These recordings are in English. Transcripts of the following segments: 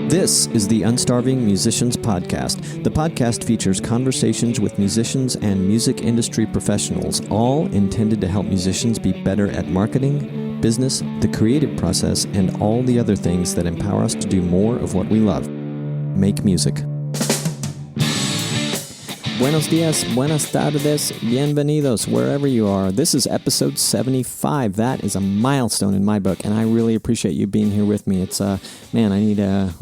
This is the Unstarving Musicians Podcast. The podcast features conversations with musicians and music industry professionals, all intended to help musicians be better at marketing, business, the creative process, and all the other things that empower us to do more of what we love. Make music. Buenos dias, buenas tardes, bienvenidos, wherever you are. This is episode 75. That is a milestone in my book, and I really appreciate you being here with me. It's, I need a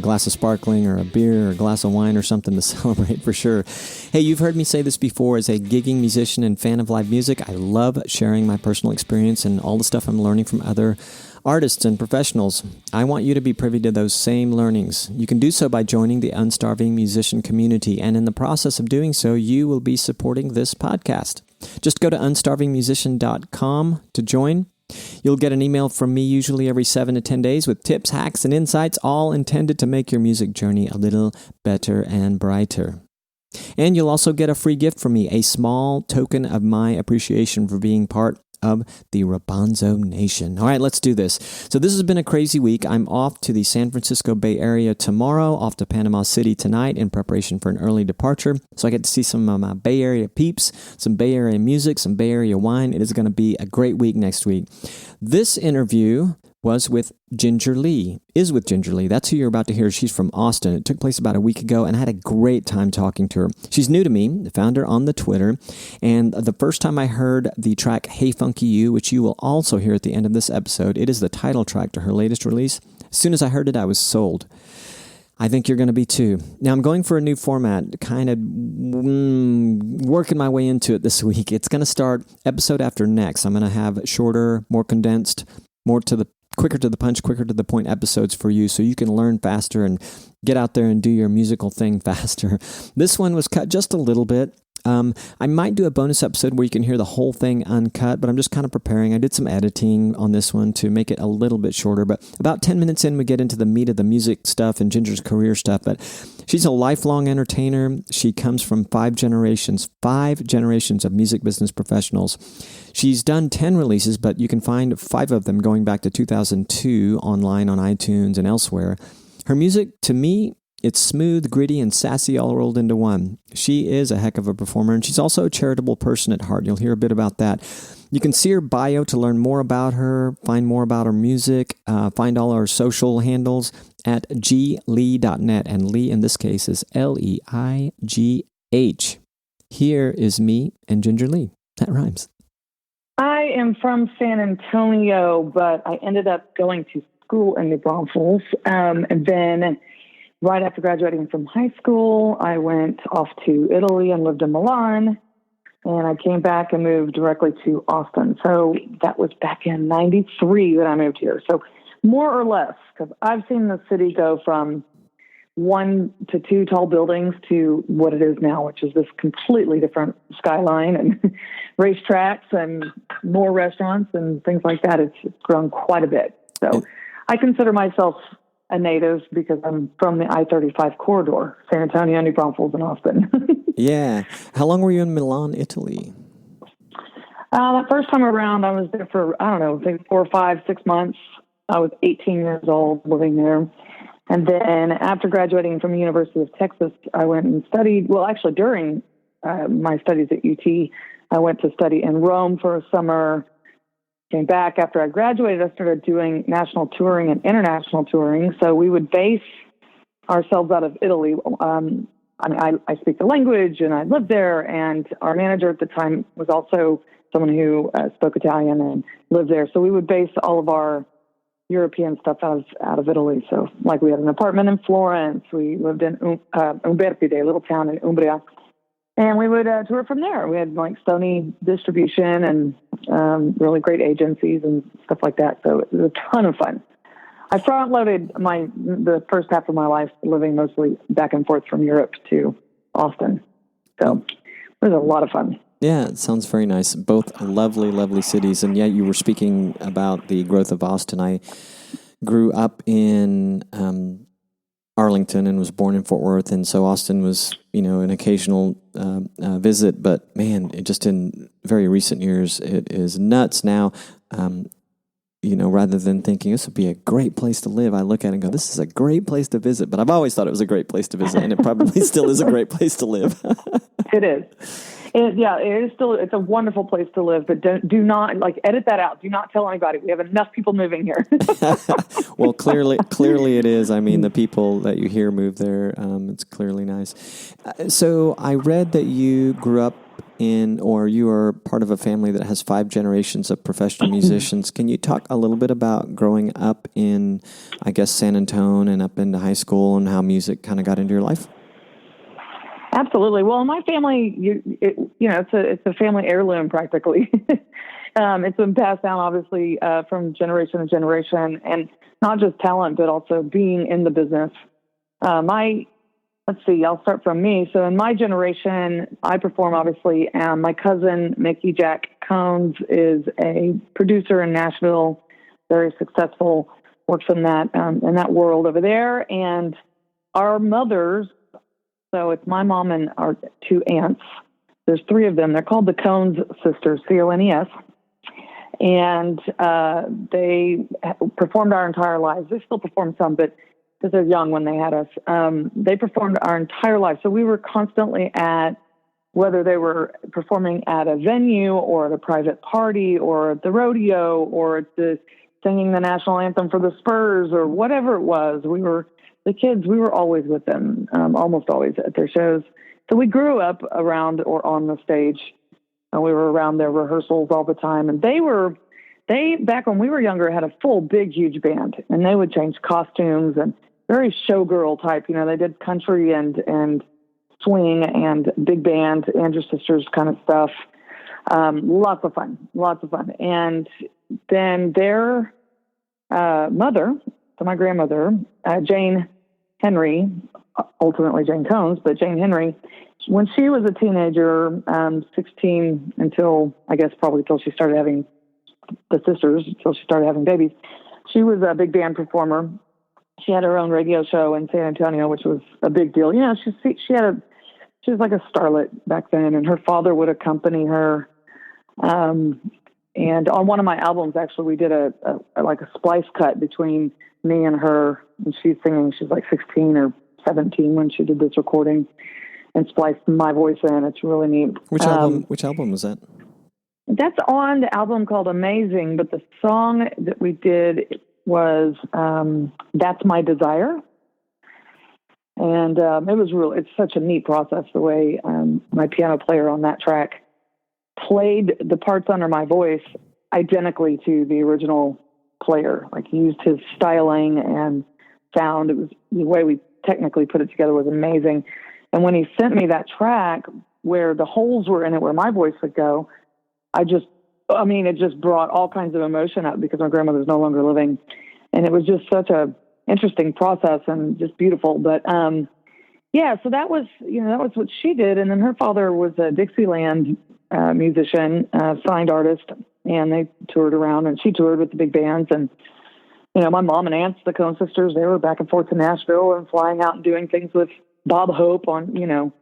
glass of sparkling or a beer or a glass of wine or something to celebrate for sure. Hey, you've heard me say this before. As a gigging musician and fan of live music, I love sharing my personal experience and all the stuff I'm learning from other artists and professionals. I want you to be privy to those same learnings. You can do so by joining the Unstarving Musician community, and in the process of doing so, you will be supporting this podcast. Just go to unstarvingmusician.com to join. You'll get an email from me usually every 7 to 10 days with tips, hacks, and insights, all intended to make your music journey a little better and brighter. And you'll also get a free gift from me, a small token of my appreciation for being part of the Rabanzo Nation. All right, let's do this. So this has been a crazy week. I'm off to the San Francisco Bay Area tomorrow, off to Panama City tonight in preparation for an early departure. So I get to see some of my Bay Area peeps, some Bay Area music, some Bay Area wine. It is going to be a great week next week. This interview was with Ginger Leigh, That's who you're about to hear. She's from Austin. It took place about a week ago, and I had a great time talking to her. She's new to me, found her on the Twitter, and the first time I heard the track Hey Funky You, which you will also hear at the end of this episode, it is the title track to her latest release. As soon as I heard it, I was sold. I think you're going to be too. Now, I'm going for a new format, kind of working my way into it this week. It's going to start episode after next. I'm going to have shorter, more condensed, quicker to the punch, quicker to the point episodes for you so you can learn faster and get out there and do your musical thing faster. This one was cut just a little bit. I might do a bonus episode where you can hear the whole thing uncut, but I'm just kind of preparing. I did some editing on this one to make it a little bit shorter, but about 10 minutes in, we get into the meat of the music stuff and Ginger's career stuff. But she's a lifelong entertainer. She comes from five generations of music business professionals. She's done 10 releases, but you can find 5 of them going back to 2002 online on iTunes and elsewhere. Her music, to me, it's smooth, gritty, and sassy all rolled into one. She is a heck of a performer, and she's also a charitable person at heart. You'll hear a bit about that. You can see her bio to learn more about her, find more about her music, find all her social handles at gleigh.net, and Leigh in this case is Leigh. Here is me and Ginger Leigh. That rhymes. I am from San Antonio, but I ended up going to school in New Braunfels, and then right after graduating from high school, I went off to Italy and lived in Milan, and I came back and moved directly to Austin. So that was back in 93 that I moved here. So more or less, because I've seen the city go from 1 to 2 tall buildings to what it is now, which is this completely different skyline and racetracks and more restaurants and things like that. It's grown quite a bit. So I consider myself a native because I'm from the I-35 corridor, San Antonio, New Braunfels, and Austin. Yeah. How long were you in Milan, Italy? That first time around, I was there for, maybe 4, 5, 6 months. I was 18 years old living there. And then after graduating from the University of Texas, I went and studied, during my studies at UT, I went to study in Rome for a summer. Came back after I graduated. I started doing national touring and international touring. So we would base ourselves out of Italy. I speak the language and I lived there. And our manager at the time was also someone who spoke Italian and lived there. So we would base all of our European stuff out of Italy. So like we had an apartment in Florence. We lived in Umbertide, a little town in Umbria. And we would tour from there. We had like Sony distribution and really great agencies and stuff like that. So it was a ton of fun. I front-loaded the first half of my life living mostly back and forth from Europe to Austin. So it was a lot of fun. Yeah, it sounds very nice. Both lovely, lovely cities. And yeah, you were speaking about the growth of Austin. I grew up in Arlington and was born in Fort Worth, and so Austin was, an occasional visit. But man, just in very recent years, it is nuts now. rather than thinking this would be a great place to live, I look at it and go, this is a great place to visit. But I've always thought it was a great place to visit, and it probably still is a great place to live. It is. It is still, it's a wonderful place to live, but do not edit that out. Do not tell anybody. We have enough people moving here. Well, clearly it is. I mean, the people that you hear move there, it's clearly nice. So I read that you grew up or you are part of a family that has 5 generations of professional musicians. Can you talk a little bit about growing up in, I guess, San Antonio and up into high school and how music kind of got into your life? Absolutely. Well, in my family, it's a family heirloom practically. It's been passed down, obviously, from generation to generation, and not just talent, but also being in the business. Let's see, I'll start from me. So in my generation, I perform, obviously, and my cousin, Mickey Jack Combs, is a producer in Nashville, very successful, works in that world over there. And our mothers, so it's my mom and our 2 aunts. There's 3 of them. They're called the Cones sisters, Cones. And they performed our entire lives. They still perform some, but because they're young when they had us, they performed our entire lives. So we were constantly whether they were performing at a venue or at a private party or at the rodeo or at singing the national anthem for the Spurs or whatever it was. The kids, we were always with them, almost always at their shows. So we grew up around or on the stage, and we were around their rehearsals all the time. And they, back when we were younger, had a full, big, huge band, and they would change costumes and very showgirl type. They did country and swing and big band, Andrew Sisters kind of stuff. Lots of fun. And then their mother, so my grandmother, Jane Henry, ultimately Jane Cones, but Jane Henry, when she was a teenager, 16 probably till she started having the sisters, till she started having babies, she was a big band performer. She had her own radio show in San Antonio, which was a big deal. She was like a starlet back then, and her father would accompany her. And on one of my albums, actually, we did a splice cut between me and her, and she's singing. She's like 16 or 17 when she did this recording, and spliced my voice in. It's really neat. Which album was that? That's on the album called Amazing, but the song that we did was That's My Desire. And it's such a neat process, the way my piano player on that track played the parts under my voice identically to the original player. Like, he used his styling and sound. It was the way we technically put it together was amazing. And when he sent me that track where the holes were in it, where my voice would go, it just brought all kinds of emotion up because my grandmother's no longer living. And it was just such a interesting process and just beautiful. But, so that was what she did. And then her father was a Dixieland musician, signed artist, and they toured around, and she toured with the big bands. And, my mom and aunts, the Cone sisters, they were back and forth to Nashville and flying out and doing things with Bob Hope on some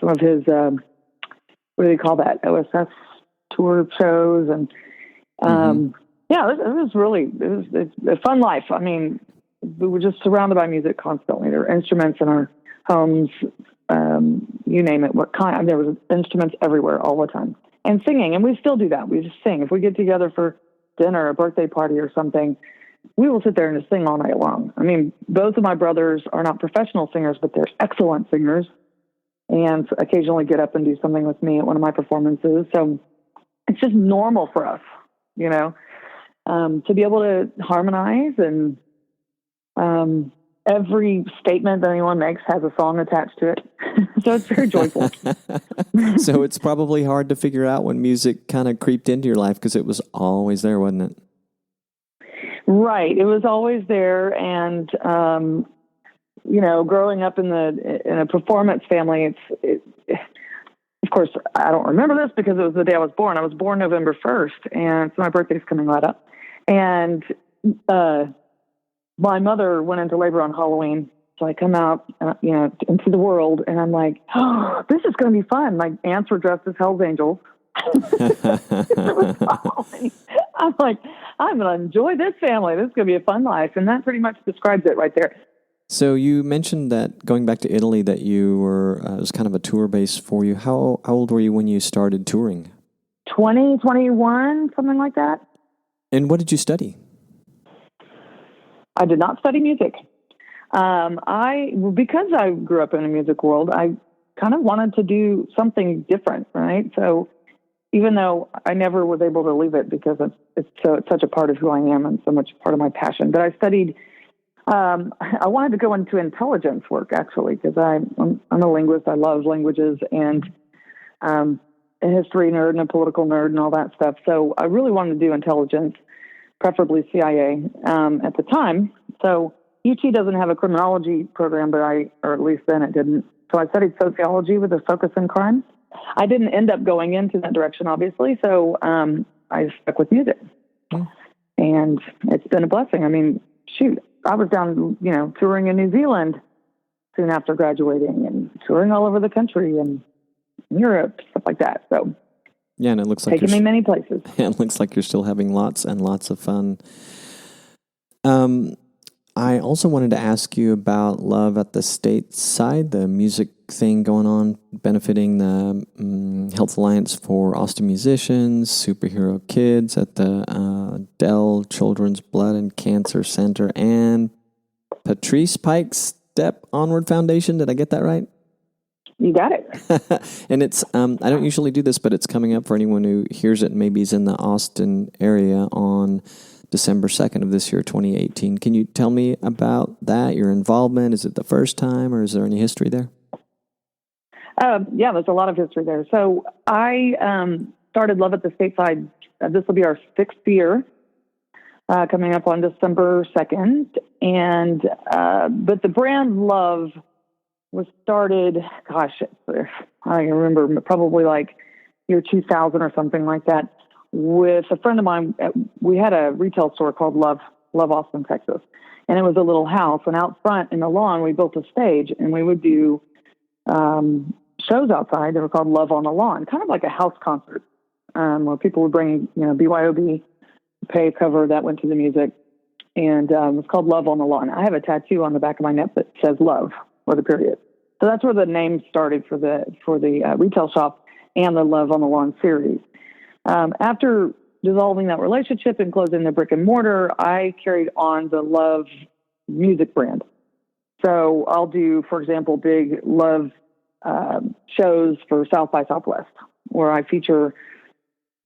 of his, what do they call that? OSS tour shows. And, it's a fun life. I mean, we were just surrounded by music constantly. There were instruments in our homes, you name it, what kind. There was instruments everywhere all the time, and singing. And we still do that. We just sing. If we get together for dinner, a birthday party or something, we will sit there and just sing all night long. I mean, both of my brothers are not professional singers, but they're excellent singers, and occasionally get up and do something with me at one of my performances. So it's just normal for us, to be able to harmonize, and every statement that anyone makes has a song attached to it. So it's very joyful. So it's probably hard to figure out when music kind of creeped into your life, because it was always there, wasn't it? Right. It was always there. And, growing up in a performance family, of course, I don't remember this because it was the day I was born. I was born November 1st, and so my birthday's coming right up. And my mother went into labor on Halloween, so I come out, into the world, and I'm like, oh, this is going to be fun. My aunts were dressed as Hell's Angels. It was Halloween. I'm like, I'm going to enjoy this family. This is going to be a fun life. And that pretty much describes it right there. So you mentioned that going back to Italy, that you were, it was kind of a tour base for you. How old were you when you started touring? 20, 21, something like that. And what did you study? I did not study music. Because I grew up in a music world, I kind of wanted to do something different, right? So even though I never was able to leave it because it's such a part of who I am and so much part of my passion, but I studied, I wanted to go into intelligence work actually, because I'm a linguist. I love languages and a history nerd and a political nerd and all that stuff. So I really wanted to do intelligence, preferably CIA at the time. So UT doesn't have a criminology program, or at least then it didn't. So I studied sociology with a focus in crime. I didn't end up going into that direction, obviously. So I stuck with music, and it's been a blessing. I mean, shoot, I was down, touring in New Zealand soon after graduating, and touring all over the country and Europe, stuff like that. So yeah, and it looks like taking me many places. It looks like you're still having lots and lots of fun. I also wanted to ask you about Love at the State Side, the music thing going on, benefiting the Health Alliance for Austin Musicians, Superhero Kids at the Dell Children's Blood and Cancer Center, and Patrice Pike's Step Onward Foundation. Did I get that right? You got it. And it's, I don't usually do this, but it's coming up for anyone who hears it and maybe is in the Austin area on December 2nd of this year, 2018. Can you tell me about that, your involvement? Is it the first time, or is there any history there? Yeah, there's a lot of history there. So I started Love at the Stateside. This will be our 6th year, coming up on December 2nd. And but the brand Love was started, gosh, I remember probably like year 2000 or something like that, with a friend of mine. We had a retail store called Love Austin, Texas. And it was a little house. And out front in the lawn, we built a stage, and we would do shows outside. They were called Love on the Lawn, kind of like a house concert, where people would bring, BYOB, pay cover that went to the music. And it was called Love on the Lawn. I have a tattoo on the back of my neck that says love with a period. So that's where the name started for the retail shop and the Love on the Lawn series. After dissolving that relationship and closing the brick and mortar, I carried on the Love music brand. So I'll do, for example, big Love shows for South by Southwest, where I feature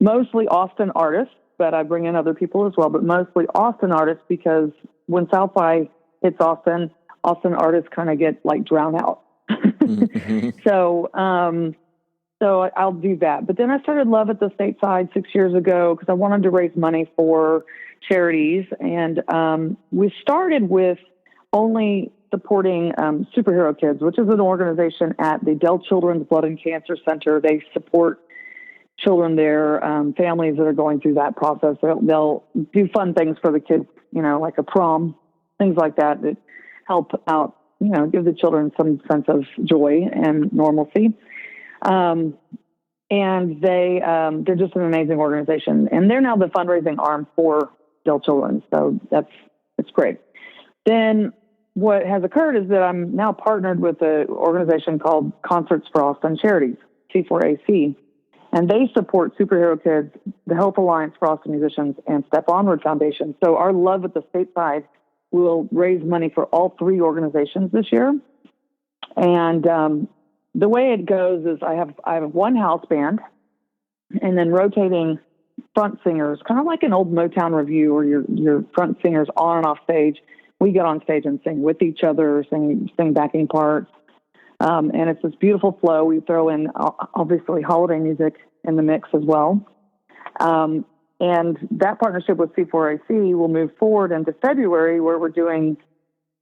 mostly Austin artists, but I bring in other people as well, but mostly Austin artists, because when South by hits Austin artists kind of get like drowned out. Mm-hmm. So I'll do that. But then I started Love at the Stateside 6 years ago because I wanted to raise money for charities. And we started with only supporting Superhero Kids, which is an organization at the Dell Children's Blood and Cancer Center. They support children there, families that are going through that process. They'll do fun things for the kids, like a prom, things like that help out, give the children some sense of joy and normalcy. And they're just an amazing organization, and they're now the fundraising arm for Dell Children. So it's great. Then what has occurred is that I'm now partnered with an organization called Concerts for Austin Charities, C4AC, and they support Superhero Kids, the Health Alliance for Austin Musicians, and Step Onward Foundation. So our Love at the Stateside will raise money for all 3 organizations this year. And the way it goes is I have one house band, and then rotating front singers, kind of like an old Motown review, where your front singers on and off stage. We get on stage and sing with each other, sing backing parts. And it's this beautiful flow. We throw in, obviously, holiday music in the mix as well. And that partnership with C4AC will move forward into February, where we're doing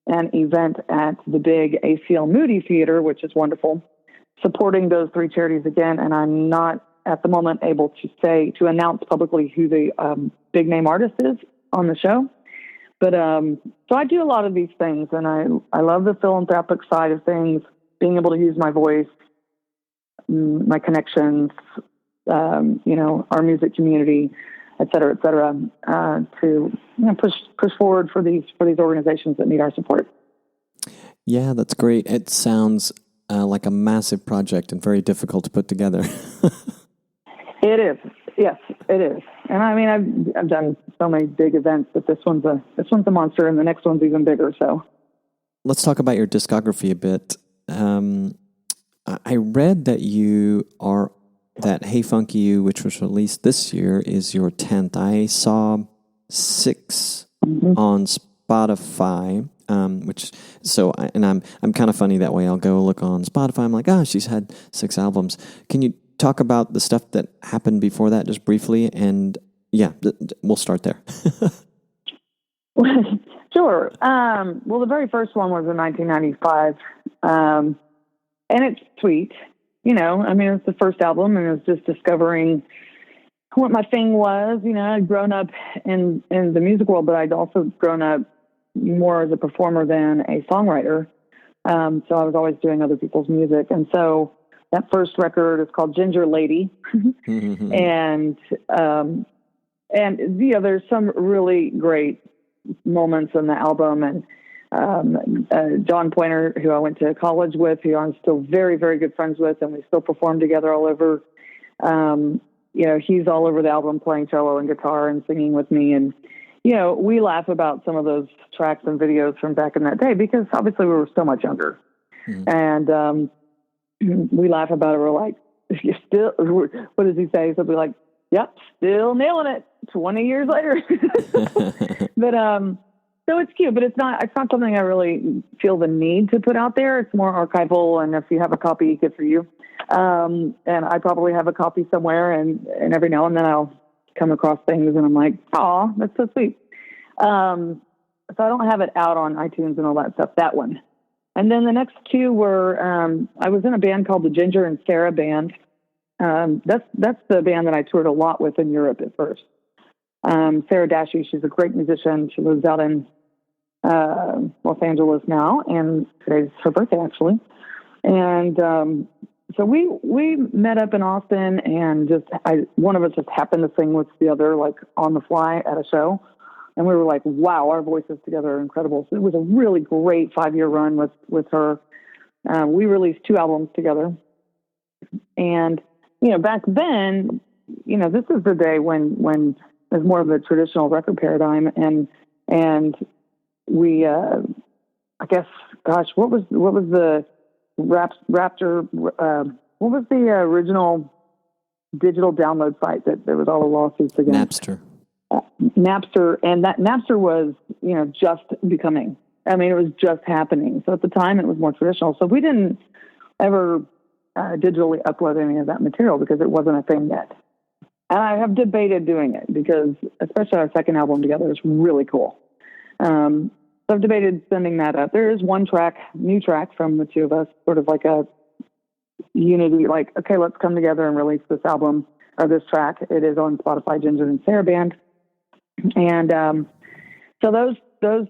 an event at the big ACL Moody Theater, which is wonderful, supporting those 3 charities again. And I'm not at the moment able to announce publicly who the big name artist is on the show. But so I do a lot of these things, and I love the philanthropic side of things, being able to use my voice, my connections, our music community. et cetera, to push forward for these organizations that need our support. Yeah, that's great. It sounds like a massive project and very difficult to put together. It is. Yes, it is. And I mean, I've done so many big events, but this one's a monster, and the next one's even bigger. So let's talk about your discography a bit. I read that that Hey Funky You, which was released this year, is your 10th. I saw 6 on Spotify. I'm kind of funny that way. I'll go look on Spotify. I'm like, she's had 6 albums. Can you talk about the stuff that happened before that just briefly? And we'll start there. Sure. Well, the very first one was in 1995. And it's sweet. I mean, it's the first album, and it was just discovering what my thing was. I'd grown up in the music world, but I'd also grown up more as a performer than a songwriter. So I was always doing other people's music. And so that first record is called Ginger Leigh. And there's some really great moments in the album. And John Pointer, who I went to college with, who I'm still very, very good friends with, and we still perform together all over. He's all over the album playing cello and guitar and singing with me. And, we laugh about some of those tracks and videos from back in that day because obviously we were so much younger. And we laugh about it. We're like, you're still, what does he say? Something like, yep, still nailing it 20 years later. But, so it's cute, but it's not something I really feel the need to put out there. It's more archival, and if you have a copy, good for you. And I probably have a copy somewhere, and every now and then I'll come across things, and I'm like, "Aw, that's so sweet." So I don't have it out on iTunes and all that stuff. That one, and then the next 2 were I was in a band called the Ginger and Sarah Band. That's the band that I toured a lot with in Europe at first. Sarah Dashy, she's a great musician. She lives out in Los Angeles now, and today's her birthday, actually. And so we met up in Austin, and one of us just happened to sing with the other, like on the fly at a show. And we were like, wow, our voices together are incredible. So it was a really great 5-year run with her. We released 2 albums together. And, back then, this is the day when there's more of a traditional record paradigm. And we, I guess, gosh, what was the Raptor, what was the original digital download site that there was all the lawsuits against? Napster. And that Napster was, just becoming, it was just happening. So at the time it was more traditional. So we didn't ever digitally upload any of that material because it wasn't a thing yet. And I have debated doing it because especially our second album together is really cool. So I've debated sending that up. There is one new track from the 2 of us, sort of like a unity, like, okay, let's come together and release this album or this track. It is on Spotify, Ginger and Sarah Band. And so those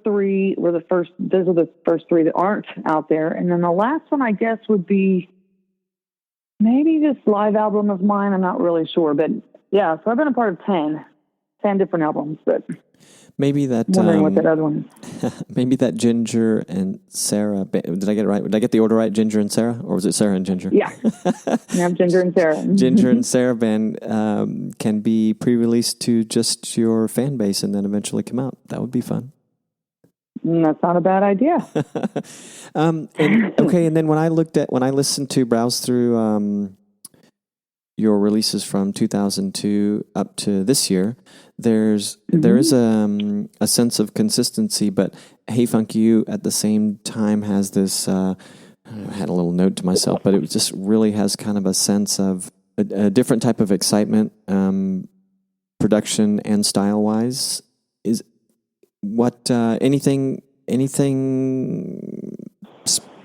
3 were those are the first 3 that aren't out there. And then the last one, I guess, would be maybe this live album of mine. I'm not really sure, but yeah, so I've been a part of 10 different albums, but maybe that, wondering what that other one is. Maybe that Ginger and Sarah, did I get it right? Did I get the order right, Ginger and Sarah? Or was it Sarah and Ginger? Yeah. Yeah, Ginger and Sarah. Ginger and Sarah Band can be pre-released to just your fan base and then eventually come out. That would be fun. That's not a bad idea. And then when I browsed through your releases from 2002 up to this year, there is a sense of consistency, but Hey Funky You at the same time has this, I had a little note to myself, but it just really has kind of a sense of a different type of excitement, production and style-wise. Is what anything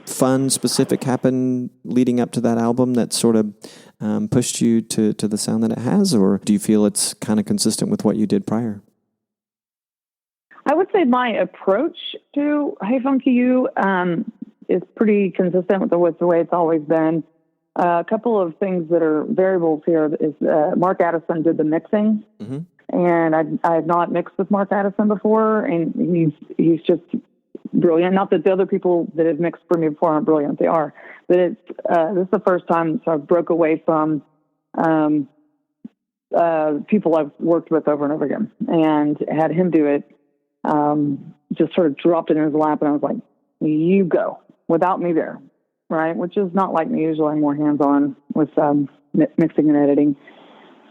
fun, specific happened leading up to that album that sort of pushed you to the sound that it has, or do you feel it's kind of consistent with what you did prior? I would say my approach to Hey Funky You is pretty consistent with the way it's always been. A couple of things that are variables here is Mark Addison did the mixing. And I had not mixed with Mark Addison before, and he's just brilliant. Not that the other people that have mixed for me before aren't brilliant; they are. But this is the first time so I broke away from people I've worked with over and over again, and had him do it. Just sort of dropped it in his lap, and I was like, "You go," without me there, right? Which is not like me. Usually, I'm more hands-on with mixing and editing.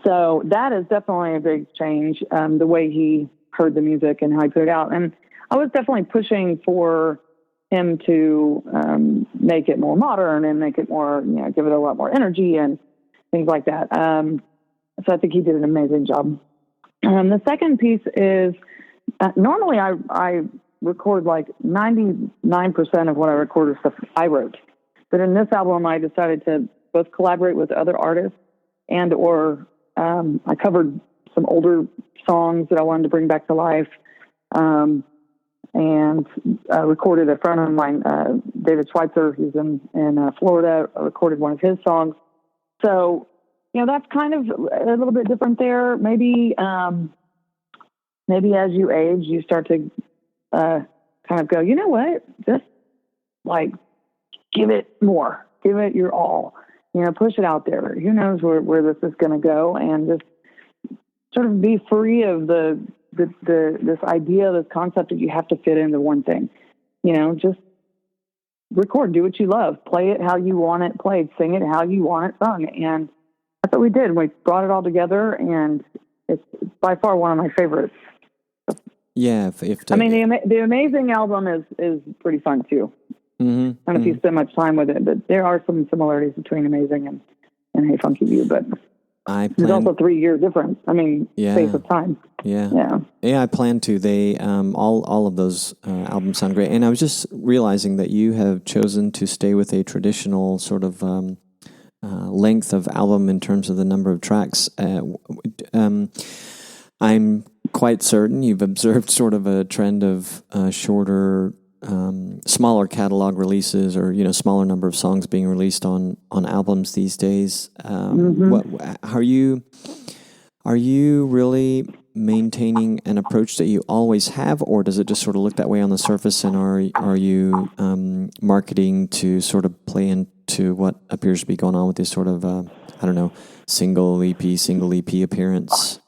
So that is definitely a big change, the way he heard the music and how he put it out. And I was definitely pushing for him to make it more modern and make it more, give it a lot more energy and things like that. So I think he did an amazing job. The second piece is normally I record like 99% of what I record is stuff I wrote. But in this album, I decided to both collaborate with other artists and/or I covered some older songs that I wanted to bring back to life, and recorded a friend of mine, David Schweitzer, who's in Florida. I recorded one of his songs. So, that's kind of a little bit different there. Maybe as you age, you start to kind of go, you know what, just like give it more, give it your all. Push it out there. Who knows where this is going to go, and just sort of be free of this idea, this concept that you have to fit into one thing. Just record, do what you love, play it how you want it played, sing it how you want it sung, and that's what we did. We brought it all together, and it's by far one of my favorites. Yeah, the Amazing album is pretty fun too. Mm-hmm. I don't know if you spend much time with it, but there are some similarities between Amazing and Hey Funky You, but there's also 3-year difference. Space of time. Yeah. I plan to. They all of those albums sound great, and I was just realizing that you have chosen to stay with a traditional sort of length of album in terms of the number of tracks. I'm quite certain you've observed sort of a trend of shorter, smaller catalog releases, or smaller number of songs being released on albums these days. What are you really maintaining an approach that you always have, or does it just sort of look that way on the surface? And are you marketing to sort of play into what appears to be going on with this sort of single EP appearance?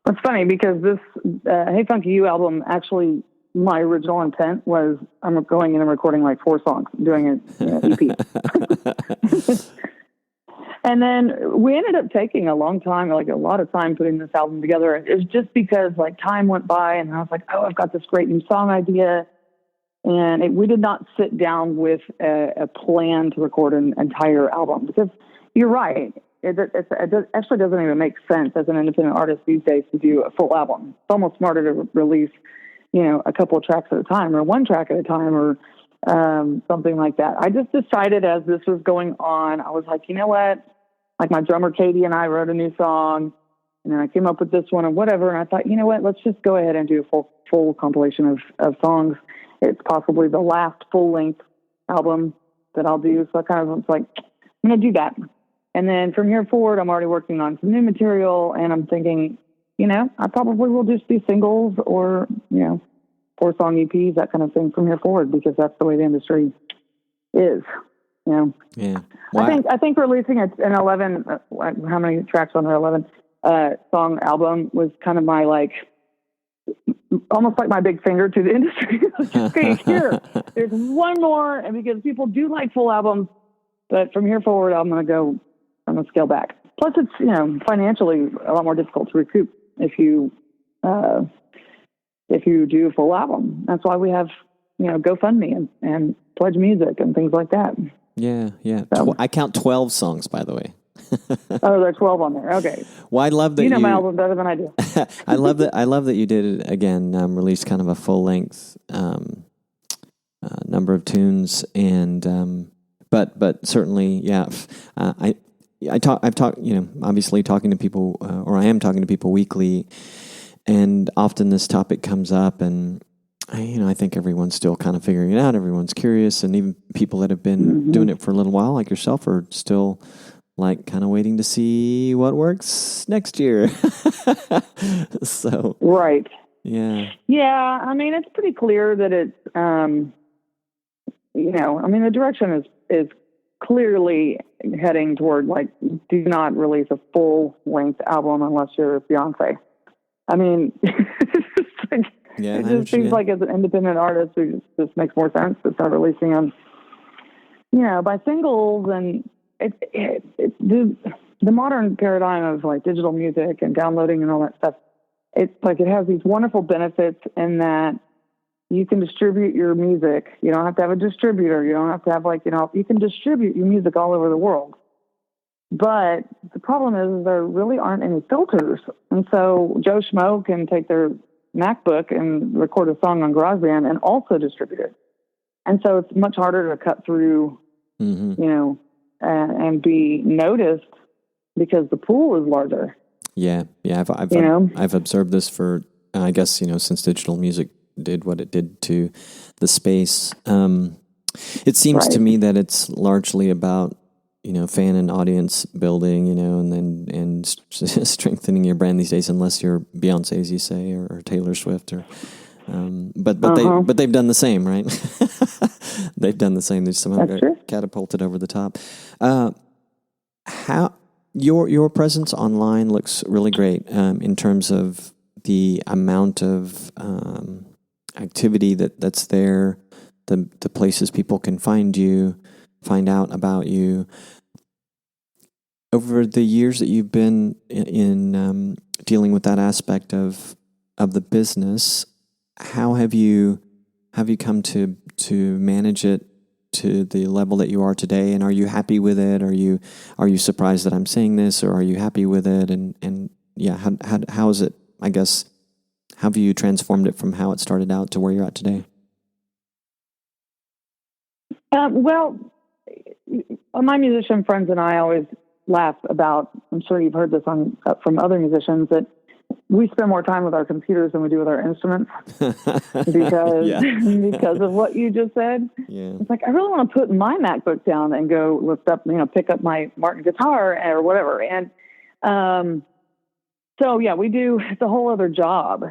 It's funny because this Hey Funky You album, actually, my original intent was I'm going in and recording like 4 songs, doing an EP. And then we ended up taking a long time, like a lot of time putting this album together. It was just because like time went by and I was like, I've got this great new song idea. And we did not sit down with a plan to record an entire album, because you're right. It actually doesn't even make sense as an independent artist these days to do a full album. It's almost smarter to release, a couple of tracks at a time, or 1 track at a time, or something like that. I just decided as this was going on, I was like, you know what? Like my drummer Katie and I wrote a new song, and then I came up with this one and whatever. And I thought, you know what? Let's just go ahead and do a full compilation of songs. It's possibly the last full length album that I'll do. So I kind of was like, I'm going to do that. And then from here forward, I'm already working on some new material, and I'm thinking, I probably will just do singles or, 4-song EPs, that kind of thing from here forward, because that's the way the industry is, Yeah. Wow. I think releasing an 11, how many tracks on her 11 song album was kind of my, almost like my big finger to the industry. Okay, here, there's one more, and because people do like full albums, but from here forward, I'm going to scale back. Plus, it's, financially a lot more difficult to recoup if you do a full album. That's why we have, GoFundMe and Pledge Music and things like that. Yeah. So, I count 12 songs, by the way. Oh, there are 12 on there. Okay. Well, I love that you know my album better than I do. I love that you did it again. Released kind of a full length number of tunes, and but certainly, yeah. I've talked, obviously talking to people, or I am talking to people weekly, and often this topic comes up, and I think everyone's still kind of figuring it out. Everyone's curious, and even people that have been doing it for a little while, like yourself, are still like kind of waiting to see what works next year. So, Right. yeah. Yeah. I mean, it's pretty clear that it's, the direction is clearly heading toward, like, do not release a full length album unless you're Beyonce. I mean, it just seems like as an independent artist, it just makes more sense to start releasing them, by singles. And the modern paradigm of like digital music and downloading and all that stuff, it's like it has these wonderful benefits in that you can distribute your music. You don't have to have a distributor. You don't have to have you can distribute your music all over the world. But the problem is there really aren't any filters. And so Joe Schmo can take their MacBook and record a song on GarageBand and also distribute it. And so it's much harder to cut through, and be noticed because the pool is larger. Yeah. I've observed this for, I guess, since digital music did what it did to the space. It seems to me that it's largely about, fan and audience building, and strengthening your brand these days, unless you're Beyonce, as you say, or Taylor Swift, or but they've done the same, right? They've done the same. They somehow got catapulted over the top. How your presence online looks really great in terms of the amount of activity that's there, the places people can find you, find out about you. Over the years that you've been in dealing with that aspect of the business, how have you come to manage it to the level that you are today? And are you happy with it? Are you surprised that I'm saying this, or are you happy with it? And yeah, how is it? I guess, how have you transformed it from how it started out to where you're at today? Well, my musician friends and I always laugh about, I'm sure you've heard this from other musicians, that we spend more time with our computers than we do with our instruments because of what you just said. Yeah. It's like, I really want to put my MacBook down and go lift up, pick up my Martin guitar or whatever. And, so yeah, we do, it's a whole other job,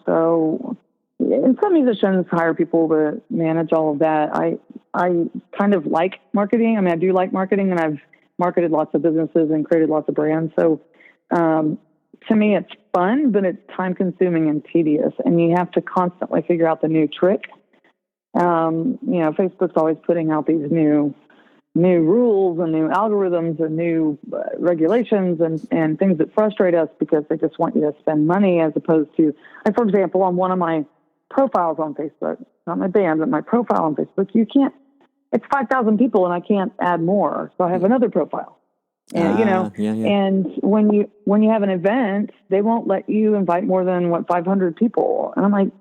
so, and some musicians hire people to manage all of that. I kind of like marketing. I mean, I do like marketing, and I've marketed lots of businesses and created lots of brands. So, to me, it's fun, but it's time consuming and tedious, and you have to constantly figure out the new trick. Facebook's always putting out these new rules and new algorithms and new regulations and things that frustrate us because they just want you to spend money, as opposed to, like, for example, on one of my profiles on Facebook, not my band, but my profile on Facebook, it's 5,000 people and I can't add more. So I have another profile. And, and when you have an event, they won't let you invite more than 500 people. And I'm like,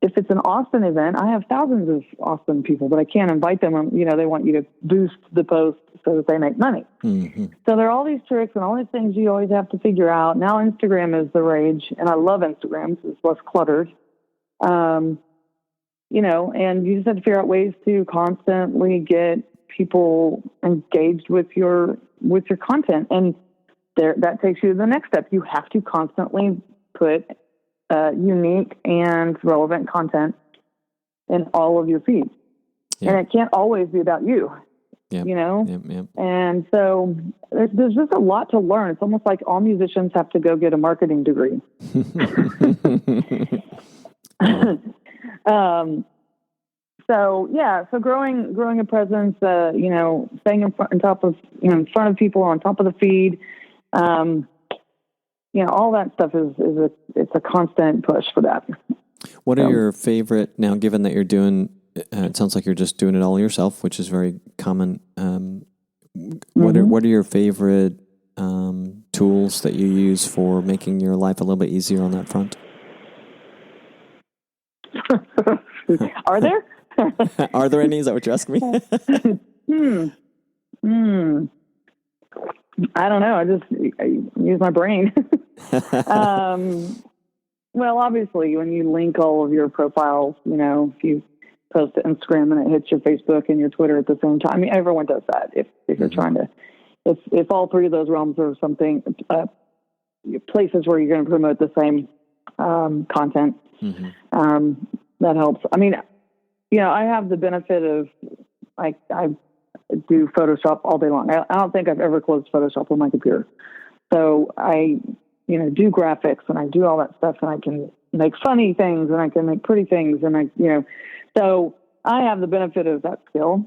if it's an Austin event, I have thousands of Austin people, but I can't invite them. They want you to boost the post so that they make money. Mm-hmm. So there are all these tricks and all these things you always have to figure out. Now Instagram is the rage, and I love Instagram because it's less cluttered. And you just have to figure out ways to constantly get people engaged with your content. And that takes you to the next step. You have to constantly put unique and relevant content in all of your feeds. Yeah. And it can't always be about you, Yep. And so there's just a lot to learn. It's almost like all musicians have to go get a marketing degree. So growing a presence, staying in front of people, on top of the feed, all that stuff it's a constant push for that. What are your favorite, now given that you're doing, it sounds like you're just doing it all yourself, which is very common. What are your favorite tools that you use for making your life a little bit easier on that front? Are there? Are there any? Is that what you're asking me? I don't know. I use my brain. Well, obviously, when you link all of your profiles, if you post to Instagram and it hits your Facebook and your Twitter at the same time, everyone does that if you're trying to if all three of those realms are something, places where you're going to promote the same content, that helps. I mean, I have the benefit of, I do Photoshop all day long. I don't think I've ever closed Photoshop on my computer. So I, do graphics and I do all that stuff, and I can make funny things and I can make pretty things, and so I have the benefit of that skill.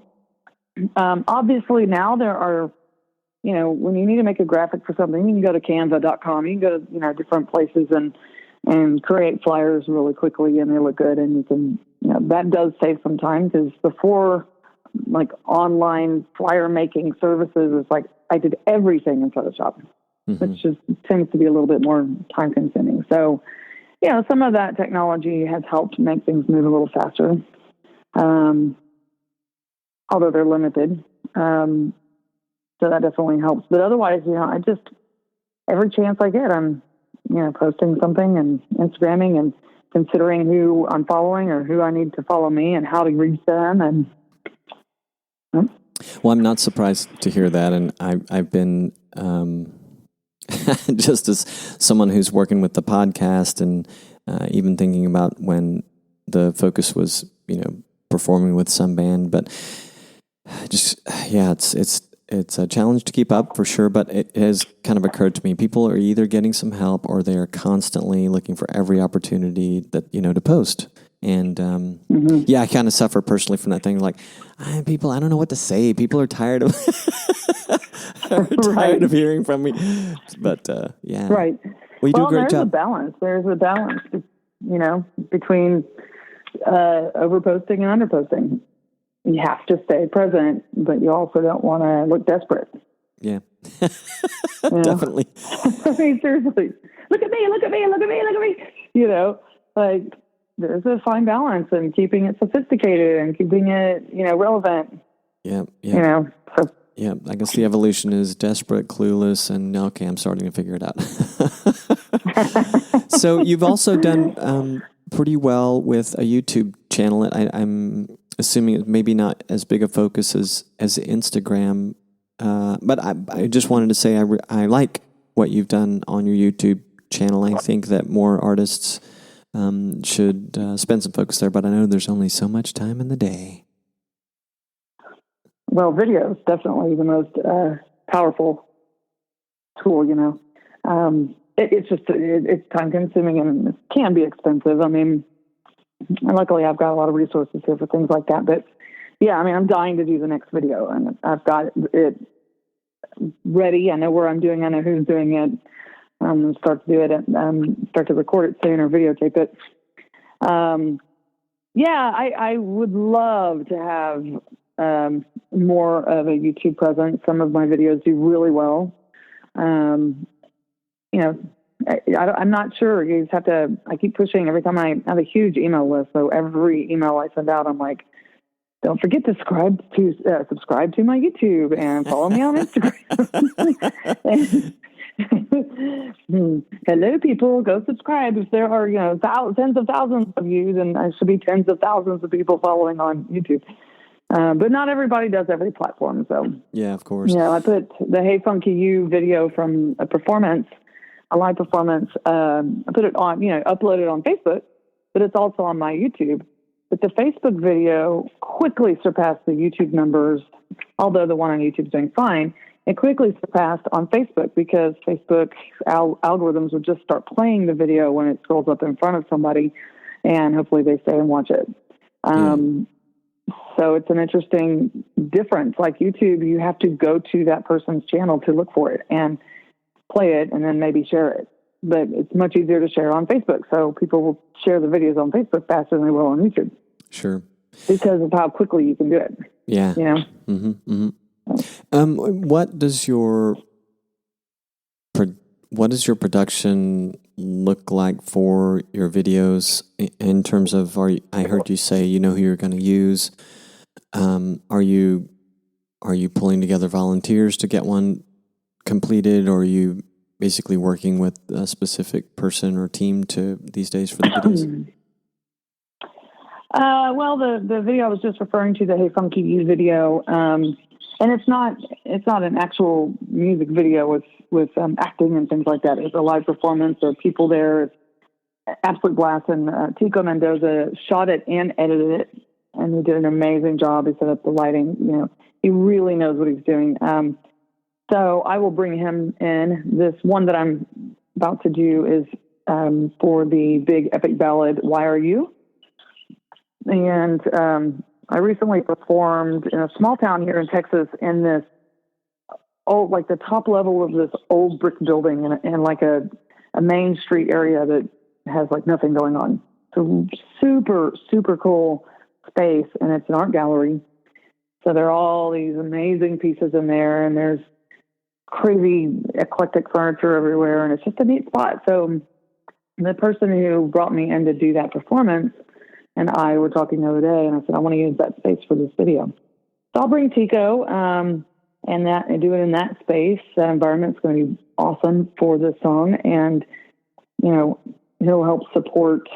Obviously now there are, when you need to make a graphic for something, you can go to canva.com, you can go to, different places and create flyers really quickly, and they look good, and you can, that does save some time, because before, like, online flyer making services, is like I did everything in Photoshop, which just tends to be a little bit more time consuming. So, some of that technology has helped make things move a little faster, although they're limited. So that definitely helps. But otherwise, I just, every chance I get, I'm, posting something and Instagramming and considering who I'm following or who I need to follow me and how to reach them. And well, I'm not surprised to hear that. And I've been, just as someone who's working with the podcast, and even thinking about when the focus was, performing with some band, but just, it's a challenge to keep up, for sure, but it has kind of occurred to me, people are either getting some help or they are constantly looking for every opportunity that, to post. And, I kind of suffer personally from that thing. Like, people, I don't know what to say. People are tired of, tired of hearing from me. But, yeah. Right. Well, you do a great job. There's a balance, between overposting and underposting. You have to stay present, but you also don't want to look desperate. Yeah. Definitely. I mean, seriously, look at me. Like, there's a fine balance in keeping it sophisticated and keeping it, relevant. Yeah. So. Yeah, I guess the evolution is desperate, clueless, and okay, I'm starting to figure it out. So you've also done pretty well with a YouTube channel. I'm assuming it's maybe not as big a focus as Instagram, but I just wanted to say I like what you've done on your YouTube channel. I think that more artists should spend some focus there, but I know there's only so much time in the day. Well, video is definitely the most powerful tool, it's time consuming and it can be expensive. I mean, luckily I've got a lot of resources here for things like that, but yeah, I mean, I'm dying to do the next video, and I've got it ready. I know where I'm doing. I know who's doing it. I'm going to start to do it and start to record it soon or videotape it. I would love to have more of a YouTube presence. Some of my videos do really well. I'm not sure. You just have to, I keep pushing every time. I have a huge email list. So every email I send out, I'm like, don't forget to subscribe to my YouTube and follow me on Instagram. Hello, people, go subscribe. If there are, tens of thousands of you, then there should be tens of thousands of people following on YouTube. But not everybody does every platform. So yeah, of course. I put the Hey Funky You video from a live performance. I put it on, uploaded on Facebook, but it's also on my YouTube. But the Facebook video quickly surpassed the YouTube numbers, although the one on YouTube is doing fine. It quickly surpassed on Facebook because Facebook algorithms would just start playing the video when it scrolls up in front of somebody, and hopefully they stay and watch it. So it's an interesting difference. Like YouTube, you have to go to that person's channel to look for it and play it and then maybe share it. But it's much easier to share on Facebook. So people will share the videos on Facebook faster than they will on YouTube. Sure. Because of how quickly you can do it. Yeah. What does your production look like for your videos in terms of, I heard you say you know who you're going to use. Are you pulling together volunteers to get one completed, or are you basically working with a specific person or team these days for the videos? Well, the video I was just referring to, the Hey Funky You video, and it's not an actual music video with acting and things like that. It's a live performance. There are people there. It's absolute blast. And Tico Mendoza shot it and edited it, and he did an amazing job. He set up the lighting. You know, he really knows what he's doing. So I will bring him in. This one that I'm about to do is for the big epic ballad, Why Are You? And I recently performed in a small town here in Texas in this like the top level of this old brick building in like a main street area that has like nothing going on. So super, super cool space, and it's an art gallery. So there are all these amazing pieces in there, and there's crazy eclectic furniture everywhere, and it's just a neat spot. So the person who brought me in to do that performance and I were talking the other day, and I said, I want to use that space for this video. So I'll bring Tico and do it in that space. That environment's going to be awesome for this song, and you know, he'll help support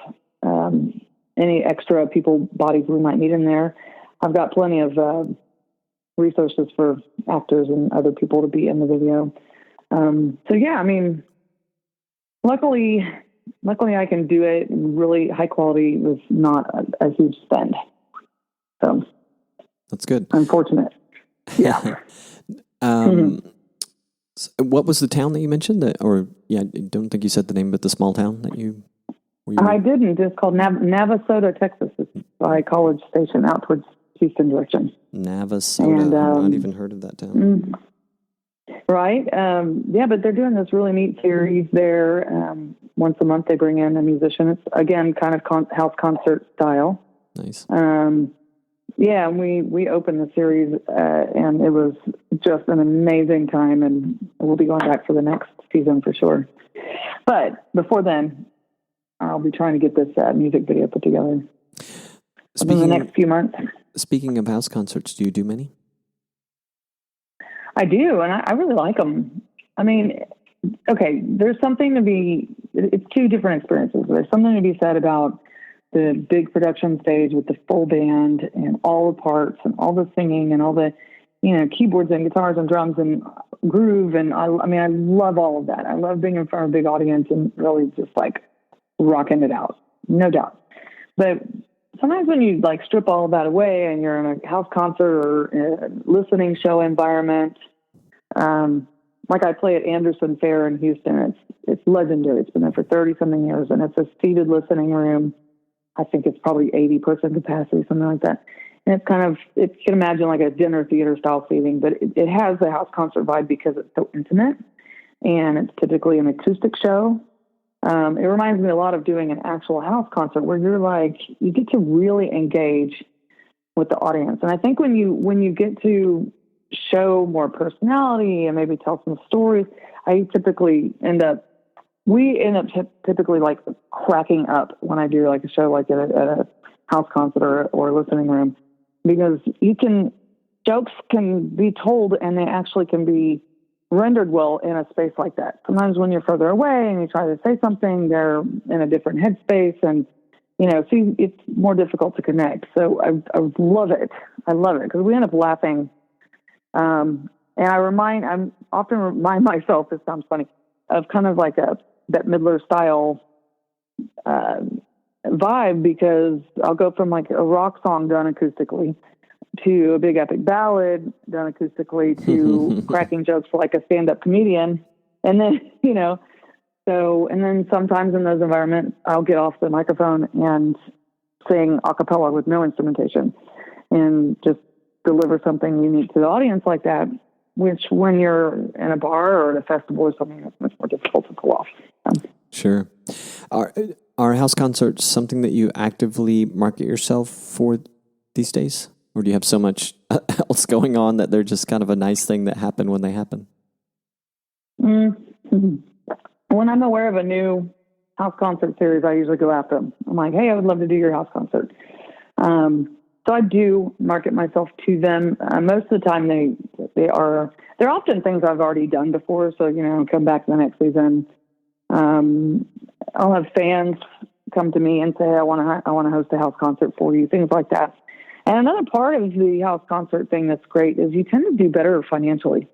any extra bodies we might need in there. I've got plenty of resources for actors and other people to be in the video. So yeah, I mean, luckily I can do it really high quality with not a huge spend. So that's good. Unfortunate. Yeah. So what was the town that you mentioned? I don't think you said the name, but the small town that you. I didn't. It's called Navasota, Texas. It's by College Station out towards Houston direction. Navasota. I've not even heard of that town. Right. Yeah, but they're doing this really neat series there. Once a month they bring in a musician. It's, again, kind of house concert style. Nice. Yeah, and we opened the series, and it was just an amazing time, and we'll be going back for the next season for sure. But before then, I'll be trying to get this music video put together in the next few months. Speaking of house concerts, do you do many? I do, and I really like them. I mean, okay, there's something to be, it's two different experiences. There's something to be said about the big production stage with the full band and all the parts and all the singing and all the, keyboards and guitars and drums and groove. And I love all of that. I love being in front of a big audience and really just like rocking it out, no doubt. But sometimes when you like strip all of that away and you're in a house concert or a listening show environment, like I play at Anderson Fair in Houston, it's legendary. It's been there for 30 something years, and it's a seated listening room. I think it's probably 80% capacity, something like that. And it's kind of, you can imagine like a dinner theater style seating, but it has the house concert vibe because it's so intimate, and it's typically an acoustic show. It reminds me a lot of doing an actual house concert where you get to really engage with the audience. And I think when you get to show more personality and maybe tell some stories, we end up typically like cracking up when I do like a show like at a house concert or listening room, because jokes can be told and they actually can be rendered well in a space like that. Sometimes when you're further away and you try to say something, they're in a different headspace, and it's more difficult to connect. So I love it. I love it because we end up laughing. And I often remind myself, it sounds funny, of kind of like that Midler style vibe, because I'll go from like a rock song done acoustically to a big epic ballad done acoustically to cracking jokes for like a stand-up comedian. And then, and then sometimes in those environments, I'll get off the microphone and sing a cappella with no instrumentation and just deliver something unique to the audience like that, which when you're in a bar or at a festival or something, that's much more difficult to pull off. Sure. Are house concerts something that you actively market yourself for these days? Or do you have so much else going on that they're just kind of a nice thing that happen when they happen? Mm-hmm. When I'm aware of a new house concert series, I usually go after them. I'm like, hey, I would love to do your house concert. So I do market myself to them. Most of the time they're often things I've already done before. So, come back the next season. I'll have fans come to me and say, I want to host a house concert for you, things like that. And another part of the house concert thing that's great is you tend to do better financially.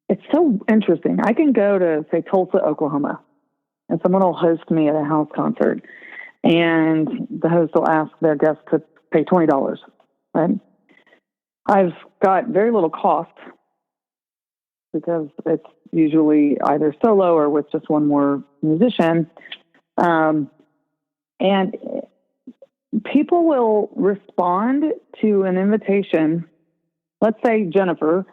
It's so interesting. I can go to, say, Tulsa, Oklahoma, and someone will host me at a house concert, and the host will ask their guests to pay $20, right? I've got very little cost because it's usually either solo or with just one more musician. And people will respond to an invitation. Let's say Jennifer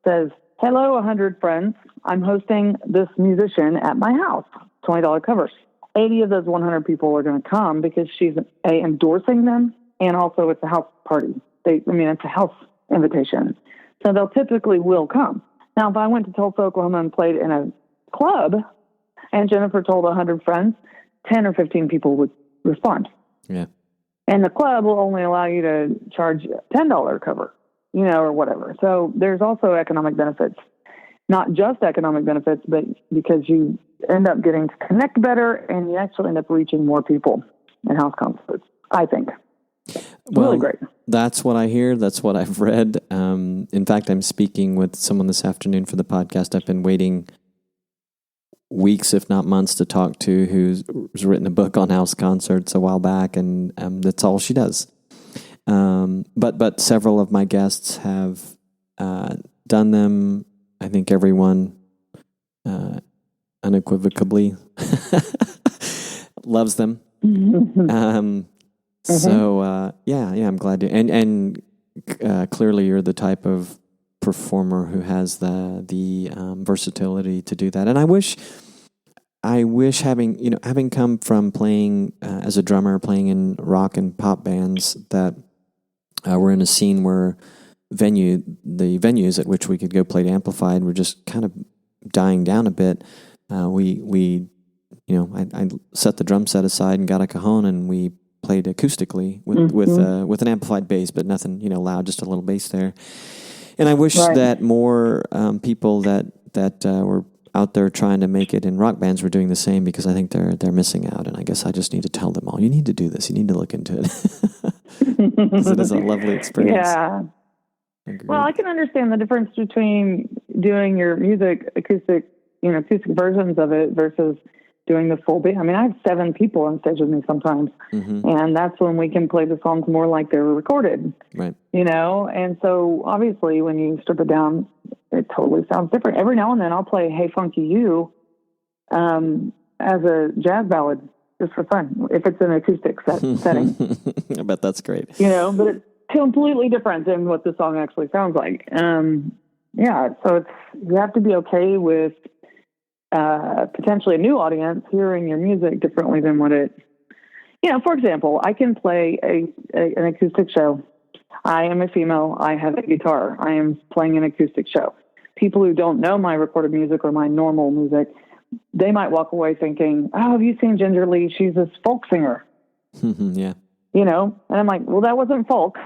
says, "Hello, 100 friends. I'm hosting this musician at my house. $20 covers." 80 of those 100 people are going to come because she's endorsing them, and also it's a house party. It's a house invitation. So they'll typically will come. Now, if I went to Tulsa, Oklahoma and played in a club and Jennifer told 100 friends, 10 or 15 people would respond. Yeah. And the club will only allow you to charge $10 cover, or whatever. So there's also economic benefits, not just economic benefits, but because you end up getting to connect better and you actually end up reaching more people in house concerts, I think. Well, really great. That's what I hear. That's what I've read. In fact, I'm speaking with someone this afternoon for the podcast. I've been waiting weeks, if not months, to talk to, who's written a book on house concerts a while back, and that's all she does. But several of my guests have done them. I think everyone unequivocally loves them. So, I'm glad to, and clearly you're the type of performer who has the versatility to do that. And I wish having come from playing as a drummer, playing in rock and pop bands, that we're in a scene where the venues at which we could go play Amplified were just kind of dying down a bit. I set the drum set aside and got a cajon, and we played acoustically with an amplified bass, but nothing loud, just a little bass there. And I wish that more people that were out there trying to make it in rock bands were doing the same, because I think they're missing out. And I guess I just need to tell them all, you need to do this. You need to look into it, because it is a lovely experience. Yeah. Well, I can understand the difference between doing your music acoustic versions of it versus doing the full band. I mean, I have 7 people on stage with me sometimes, and that's when we can play the songs more like they were recorded, right? And so obviously when you strip it down, it totally sounds different. Every now and then I'll play "Hey Funky You" as a jazz ballad just for fun, if it's an acoustic setting. I bet that's great. But it's completely different than what the song actually sounds like. So you have to be okay with potentially a new audience hearing your music differently than what it, for example, I can play an acoustic show. I am a female. I have a guitar. I am playing an acoustic show. People who don't know my recorded music or my normal music, they might walk away thinking, "Oh, have you seen Ginger Leigh? She's this folk singer." Yeah. And I'm like, well, that wasn't folk,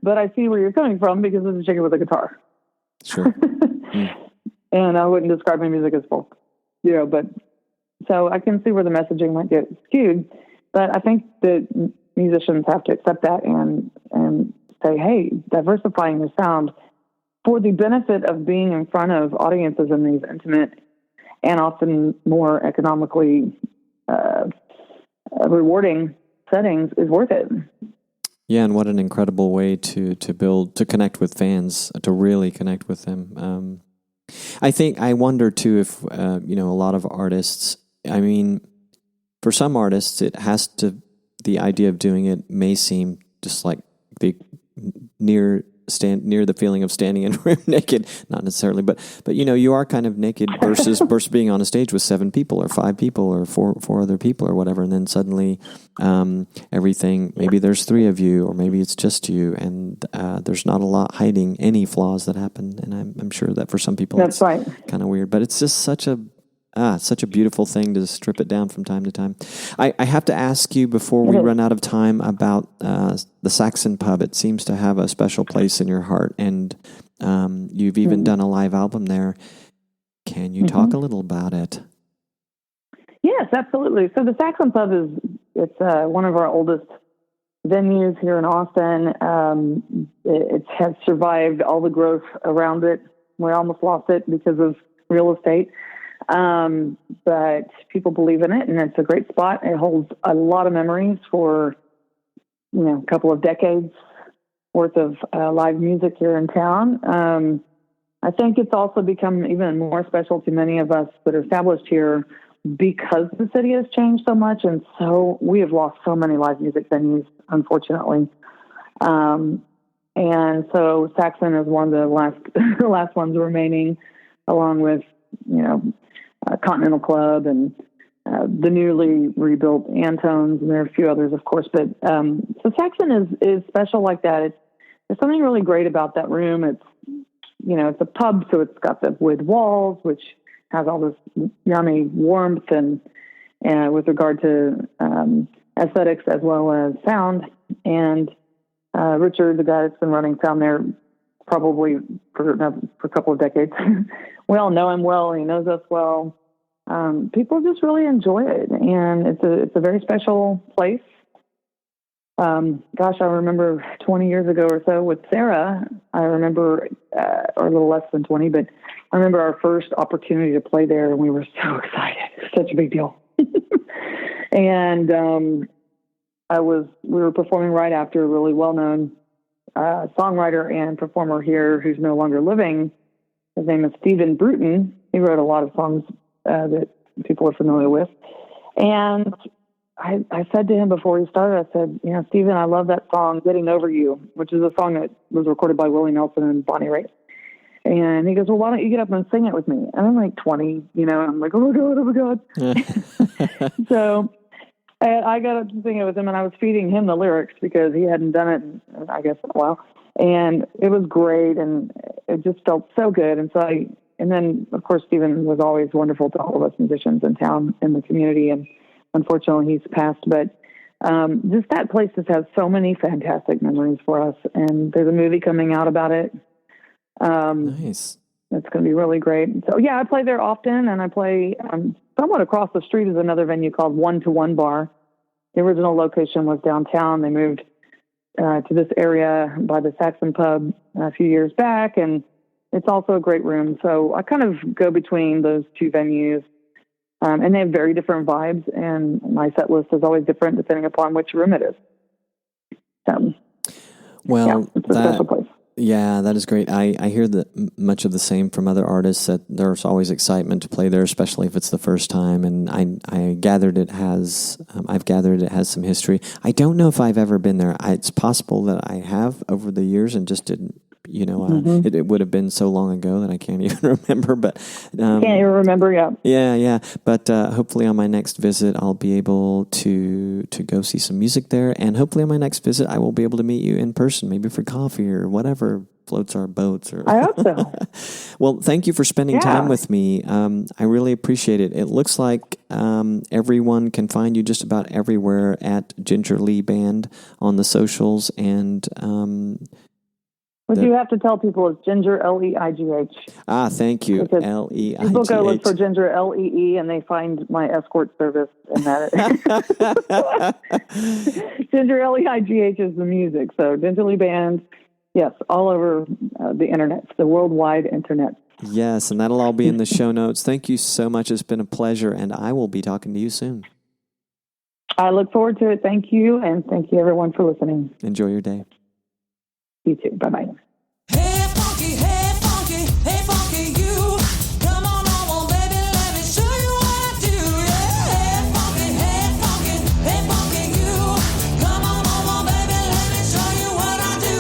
but I see where you're coming from because it's a chicken with a guitar. Sure. And I wouldn't describe my music as folk. But so I can see where the messaging might get skewed, but I think that musicians have to accept that and say, hey, diversifying your sound for the benefit of being in front of audiences in these intimate and often more economically rewarding settings is worth it. Yeah, and what an incredible way to connect with fans, to really connect with them. I wonder too if a lot of artists. I mean, for some artists, the idea of doing it may seem just like the near the feeling of standing in a room naked. Not necessarily, but you are kind of naked versus being on a stage with 7 people or 5 people or four other people or whatever, and then suddenly everything. Maybe there's 3 of you, or maybe it's just you, and there's not a lot hiding any flaws that happen. And I'm sure that for some people that's right. Kind of weird, but it's just such a beautiful thing to strip it down from time to time. I have to ask you before we run out of time about the Saxon Pub. It seems to have a special place in your heart, and you've even done a live album there. Can you talk a little about it? Yes, absolutely. So the Saxon Pub it's one of our oldest venues here in Austin. It has survived all the growth around it. We almost lost it because of real estate. But people believe in it, and it's a great spot. It holds a lot of memories for, a couple of decades worth of live music here in town. I think it's also become even more special to many of us that are established here because the city has changed so much, and so we have lost so many live music venues, unfortunately. And so Saxon is one of the last ones remaining, along with, Continental Club and the newly rebuilt Antones, and there are a few others, of course. But so Saxon is special like that. There's something really great about that room. It's it's a pub, so it's got the wood walls, which has all this yummy warmth and with regard to aesthetics as well as sound. And Richard, the guy that's been running sound there probably for a couple of decades, we all know him well. He knows us well. People just really enjoy it, and it's a very special place. Gosh, I remember 20 years ago or so with Sarah, I remember, or a little less than 20, but I remember our first opportunity to play there, and we were so excited. It was such a big deal. And we were performing right after a really well-known songwriter and performer here who's no longer living. His name is Stephen Bruton. He wrote a lot of songs that people are familiar with. And I said to him before he started, I said, Stephen, I love that song, Getting Over You, which is a song that was recorded by Willie Nelson and Bonnie Raitt. And he goes, well, why don't you get up and sing it with me? And I'm like 20, and I'm like, oh my God. So I got up to sing it with him, and I was feeding him the lyrics because he hadn't done it in, I guess, a while. And it was great, and it just felt so good. And then, of course, Stephen was always wonderful to all of us musicians in town, in the community, and unfortunately he's passed. But just that place just has so many fantastic memories for us, and there's a movie coming out about it. Nice. It's going to be really great. So, yeah, I play there often, and I play somewhat across the street is another venue called 1-to-1 Bar. The original location was downtown. They moved to this area by the Saxon Pub a few years back, and it's also a great room. So I kind of go between those two venues, and they have very different vibes, and my set list is always different depending upon which room it is. So, well, it's a special place. Yeah, that is great. I hear much of the same from other artists, that there's always excitement to play there, especially if it's the first time. And I've gathered it has some history. I don't know if I've ever been there. It's possible that I have over the years and just didn't. It would have been so long ago that I can't even remember. But can't even remember, yeah. Yeah. But hopefully on my next visit, I'll be able to go see some music there, and hopefully on my next visit, I will be able to meet you in person, maybe for coffee or whatever floats our boats. I hope so. Well, thank you for spending time with me. I really appreciate it. It looks like everyone can find you just about everywhere at Ginger Leigh Band on the socials, and what you have to tell people is Ginger, Leigh. Thank you. Because Leigh. People go look for Ginger, Lee, and they find my escort service in that. Ginger, Leigh is the music. So Ginger Leigh Band, yes, all over the internet, the worldwide internet. Yes, and that'll all be in the show notes. Thank you so much. It's been a pleasure, and I will be talking to you soon. I look forward to it. Thank you, and thank you, everyone, for listening. Enjoy your day. You too. Bye-bye. Hey, funky, hey, funky, hey, funky, you. Come on, baby, let me show you what I do. Yeah, hey, funky, hey, funky, you. Come on, baby, let me show you what I do.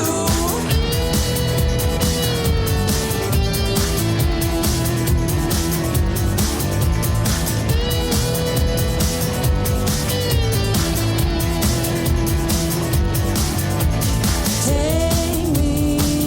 Take me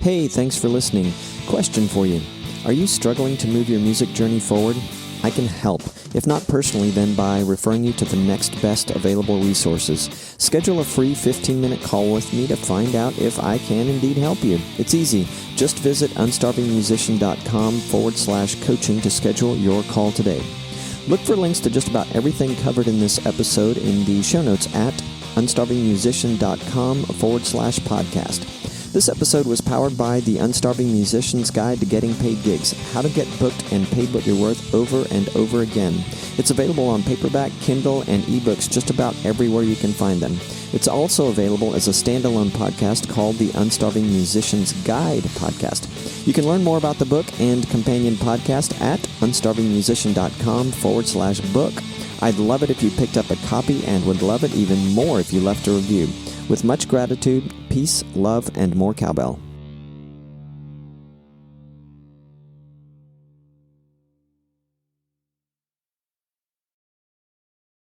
Hey, thanks for listening. Question for you. Are you struggling to move your music journey forward? I can help, if not personally, then by referring you to the next best available resources. Schedule a free 15-minute call with me to find out if I can indeed help you. It's easy. Just visit unstarvingmusician.com/coaching to schedule your call today. Look for links to just about everything covered in this episode in the show notes at unstarvingmusician.com/podcast. This episode was powered by the Unstarving Musician's Guide to Getting Paid Gigs, how to get booked and paid what you're worth over and over again. It's available on paperback, Kindle, and ebooks just about everywhere you can find them. It's also available as a standalone podcast called the Unstarving Musician's Guide podcast. You can learn more about the book and companion podcast at unstarvingmusician.com/book. I'd love it if you picked up a copy and would love it even more if you left a review. With much gratitude, peace, love, and more cowbell.